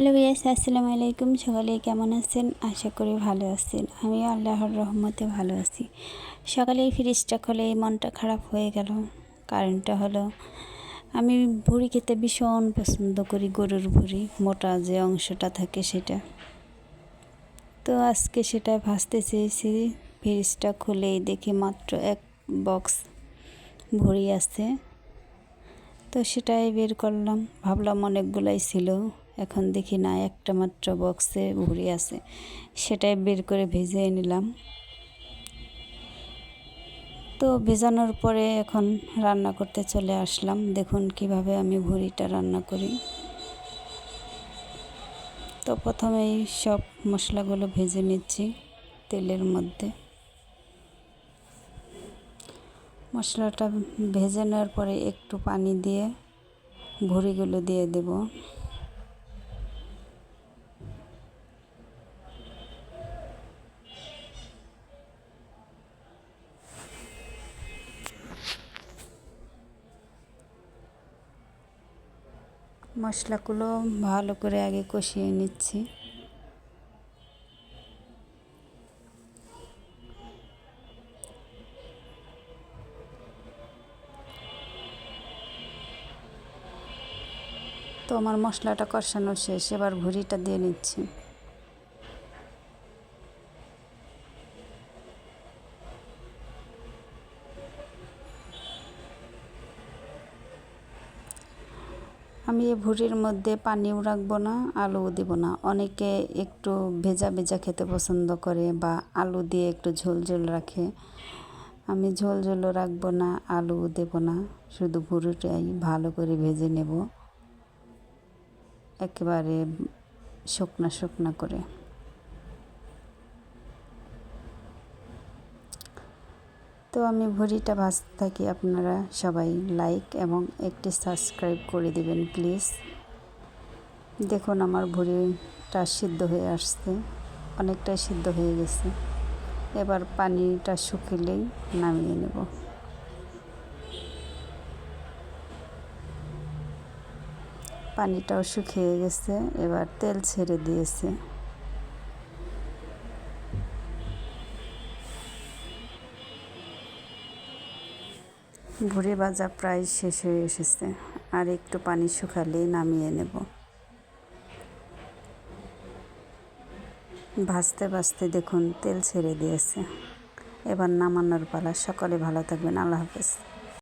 Hello guys, আসসালামু আলাইকুম। সকালে কেমন আছেন? আশা করি ভালো আছেন। আমি আল্লাহর রহমতে ভালো আছি। সকালে ফ্রিজটা খুলে মনটা খারাপ হয়ে গেল। কারণটা হলো, আমি ভুড়ি খেতে ভীষণ পছন্দ করি, গরুর ভুড়ি, মোটা যে অংশটা থাকে সেটা। তো আজকে সেটা ভাজতে চেয়েছি। ফ্রিজটা খুলেই দেখি মাত্র এক বক্স ভুড়ি আছে। তো সেটাই বের করলাম, ভাবলাম অনেকগুলাই ছিল, এখন দেখি না, একটা মাত্র বক্সে ভুড়ি আছে। সেটাই বের করে ভেজে নিলাম। তো ভেজানোর পরে এখন রান্না করতে চলে আসলাম। দেখুন কিভাবে আমি ভুড়িটা রান্না করি। তো প্রথমেই সব মশলাগুলো ভেজে নিচ্ছি তেলের মধ্যে। মশলাটা ভেজে নেওয়ার পরে একটু পানি দিয়ে ভুড়িগুলো দিয়ে দেব। মশলাগুলো ভালো করে আগে কষিয়ে নিচ্ছি। তো আমার মশলাটা কষানো শেষ, এবার ভুড়িটা দিয়ে নিচ্ছি। আমি এই ভুড়ির মধ্যে পানিও রাখবো না, আলুও দেবো না। অনেকে একটু ভেজা ভেজা খেতে পছন্দ করে বা আলু দিয়ে একটু ঝোল ঝোল রাখে। আমি ঝোল ঝোলও রাখবো না, আলুও দেবো না, শুধু ভুড়িটাই ভালো করে ভেজে নেব, একেবারে শুকনা শুকনা করে। তো আমি ভুড়িটা ভাজতে থাকি, আপনারা সবাই লাইক এবং একটি সাবস্ক্রাইব করে দিবেন প্লিজ। দেখুন আমার ভুড়িটা সিদ্ধ হয়ে আসছে, অনেকটাই সিদ্ধ হয়ে গেছে। এবার পানিটা শুকিলেই নামিয়ে নেব। পানিটাও শুকিয়ে গেছে, এবার তেল ছেড়ে দিয়েছে। ভুড়ি ভাজা প্রায় শেষ হয়ে এসেছে, আর একটু পানি শুকালেই নামিয়ে নেব। ভাজতে ভাজতে দেখুন তেল ছেড়ে দিয়েছে। এবার নামানোর পালা। সকলে ভালো থাকবেন। আল্লাহ হাফেজ।